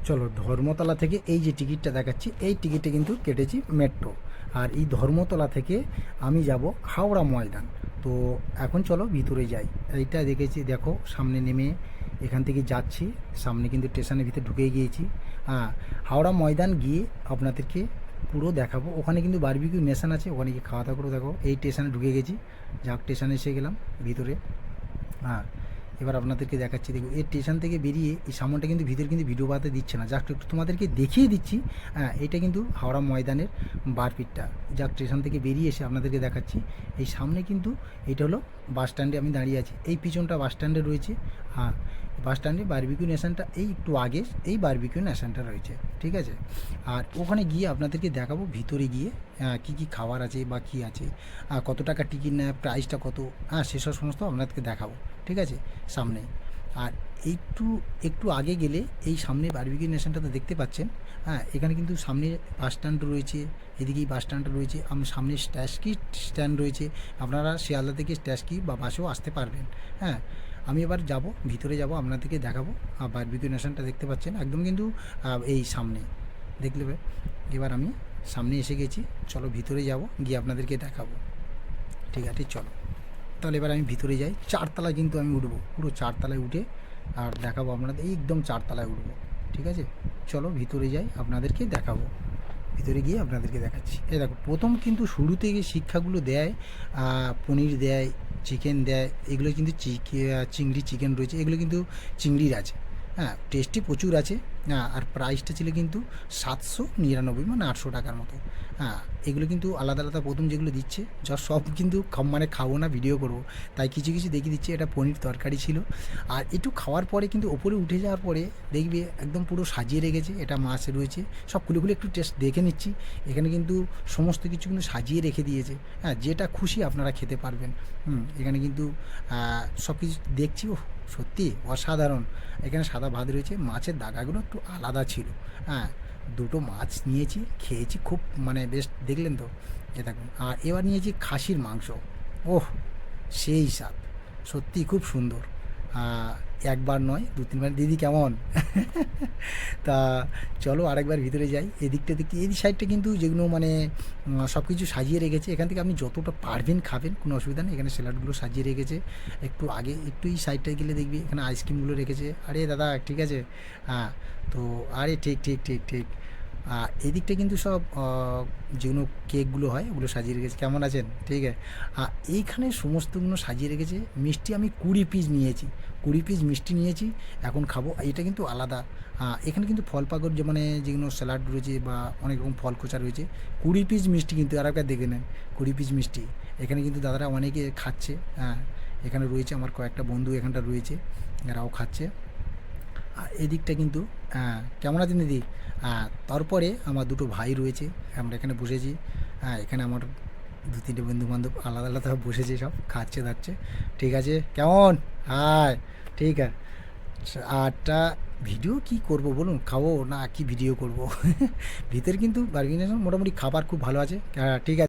চলো, ধর্মতলা থেকে এই যে টিকিটটা দেখাচ্ছি, এই টিকিটটা কিন্তু কেটেছি মেট্রো। আর এই ধর্মতলা থেকে আমি যাব হাওড়া ময়দান। তো এখন চলো ভিতরে যাই। এইটা দেখেছি, দেখো সামনে নেমে এখান থেকে যাচ্ছি, সামনে কিন্তু স্টেশনের ভিতরে ঢুকে গিয়েছি। হ্যাঁ, হাওড়া ময়দান গিয়ে আপনাদেরকে পুরো দেখাবো। ওখানে কিন্তু বারবিকিউ নেশন আছে, ওখানে গিয়ে খাওয়া দাওয়া করে দেখো। এই স্টেশনে ঢুকে গেছি, যাক স্টেশনে এসে গেলাম ভিতরে। হ্যাঁ, এবার আপনাদেরকে দেখাচ্ছি। দেখুন, এই স্টেশন থেকে বেরিয়ে এই সামনটা কিন্তু ভিতরে কিন্তু ভিডিও বানাতে দিচ্ছে না, জাস্ট একটু তোমাদেরকে দেখিয়ে দিচ্ছি। হ্যাঁ, এটা কিন্তু হাওড়া ময়দানের বারপিটটা। যাক স্টেশন থেকে বেরিয়ে এসে আপনাদেরকে দেখাচ্ছি। এই সামনে কিন্তু এটা হলো বাস স্ট্যান্ডে আমি দাঁড়িয়ে আছি, এই পিছনটা বাস স্ট্যান্ডে রয়েছে। হ্যাঁ, বাস স্ট্যান্ডে বারবিকিউ নেশনটা এই একটু আগে এই বারবিকিউ নেশনটা রয়েছে, ঠিক আছে। আর ওখানে গিয়ে আপনাদেরকে দেখাবো ভিতরে গিয়ে কী কী খাবার আছে বা কী আছে, কত টাকা টিকিট নেয়, প্রাইসটা কত, সেসব সমস্ত আপনাদেরকে দেখাবো, ঠিক আছে, সামনে। আর একটু একটু আগে গেলে এই সামনে বারবিকিউ নেশনটা তো দেখতে পাচ্ছেন। হ্যাঁ, এখানে কিন্তু সামনে বাস স্ট্যান্ড রয়েছে, এদিকেই বাস স্ট্যান্ড রয়েছে, সামনে স্ট্যাচকি স্ট্যান্ড রয়েছে। আপনারা শিয়ালদা থেকে স্ট্যাচকি বা বাসেও আসতে পারবেন। হ্যাঁ, আমি এবার যাব ভিতরে, যাব আপনাদেরকে দেখাবো। বারবিকিউ নেশনটা দেখতে পাচ্ছেন একদম কিন্তু এই সামনে দেখলে। এবার আমি সামনে এসে গেছি, চলো ভিতরে যাব, গিয়ে আপনাদেরকে দেখাবো, ঠিক আছে চলো। তাহলে এবার আমি ভিতরে যাই, চারতলায় কিন্তু আমি উঠবো, পুরো চারতলায় উঠে আর দেখাবো আপনাদের, একদম চারতলায় উঠবো, ঠিক আছে। চলো ভিতরে যাই, আপনাদেরকে দেখাবো। ভিতরে গিয়ে আপনাদেরকে দেখাচ্ছি। এই দেখো, প্রথম কিন্তু শুরুতে গিয়ে শিক্ষাগুলো দেয়, পনির দেয়, চিকেন দেয়, এগুলো কিন্তু চিংড়ি চিকেন রয়েছে, এগুলো কিন্তু চিংড়ির আছে। হ্যাঁ, টেস্টি প্রচুর আছে। হ্যাঁ, আর প্রাইসটা ছিল কিন্তু 799, মানে 800 টাকার মতো। হ্যাঁ, এগুলো কিন্তু আলাদা আলাদা প্রথম যেগুলো দিচ্ছে, সব কিন্তু মানে খাবো না, ভিডিও করবো, তাই কিছু কিছু দেখিয়ে দিচ্ছে। এটা পনির তরকারি ছিল। আর একটু খাওয়ার পরে কিন্তু ওপরে উঠে যাওয়ার পরে দেখবে একদম পুরো সাজিয়ে রেখেছে, এটা মাছ রয়েছে, সব খুলে খুলে একটু টেস্ট দেখে নিচ্ছি। এখানে কিন্তু সমস্ত কিছু কিন্তু সাজিয়ে রেখে দিয়েছে। হ্যাঁ, যেটা খুশি আপনারা খেতে পারবেন। এখানে কিন্তু সব কিছু দেখছি, ও সত্যি অসাধারণ। এখানে সাদা ভাত রয়েছে, মাছের দাগাগুলো একটু আলাদা ছিল। হ্যাঁ, দুটো মাছ নিয়েছি, খেয়েছি, খুব মানে বেশ, দেখলেন তো, এ দেখুন। আর এবার নিয়েছি খাসির মাংস, ওহ সেই স্বাদ, সত্যি খুব সুন্দর। একবার নয়, দু তিনবার। দিদি কেমন? তা চলো আরেকবার ভিতরে যাই। এদিকটা দেখতে, এই সাইডটা কিন্তু যেগুলো মানে সব কিছু সাজিয়ে রেখেছে, এখান থেকে আপনি যতটা পারবেন খাবেন, কোনো অসুবিধা নেই। এখানে স্যালাডগুলো সাজিয়ে রেখেছে। একটু আগে একটু এই সাইডটায় গেলে দেখবি এখানে আইসক্রিমগুলো রেখেছে। আরে দাদা ঠিক আছে। হ্যাঁ, তো আরে ঠিক ঠিক ঠিক ঠিক। এদিকটা কিন্তু সব যেগুলো কেকগুলো হয় ওগুলো সাজিয়ে রেখেছে। কেমন আছেন? ঠিক আছে। এইখানে সমস্তগুলো সাজিয়ে রেখেছে। মিষ্টি আমি 20 পিস নিয়েছি, 20 পিস মিষ্টি নিয়েছি, এখন খাবো। এটা কিন্তু আলাদা। এখানে কিন্তু ফল পাকড়, যে মানে যেগুলো স্যালাড রয়েছে বা অনেক রকম ফল খোঁচা রয়েছে, 20 পিস মিষ্টি কিন্তু, আর একবার দেখে নেন, 20 পিস মিষ্টি। এখানে কিন্তু দাদারা অনেকে খাচ্ছে। হ্যাঁ, এখানে রয়েছে আমার কয়েকটা বন্ধু, এখানটা রয়েছে, এরাও খাচ্ছে। আর এদিকটা কিন্তু কেমন আছেন দিদি? তারপরে আমার দুটো ভাই রয়েছে, আমরা এখানে বসেছি। এখানে আমার দু তিনটে বন্ধু বান্ধব আলাদা আলাদা বসেছে, সব খাচ্ছে দাচ্ছে, ঠিক আছে। কেমন? হ্যাঁ, ঠিক আছে। আরটা ভিডিও কি করব বলুন, খাবো না কি ভিডিও করব? ভিতরে কিন্তু বার্গেনিং মোটামুটি খাবার খুব ভালো আছে। ঠিক আছে।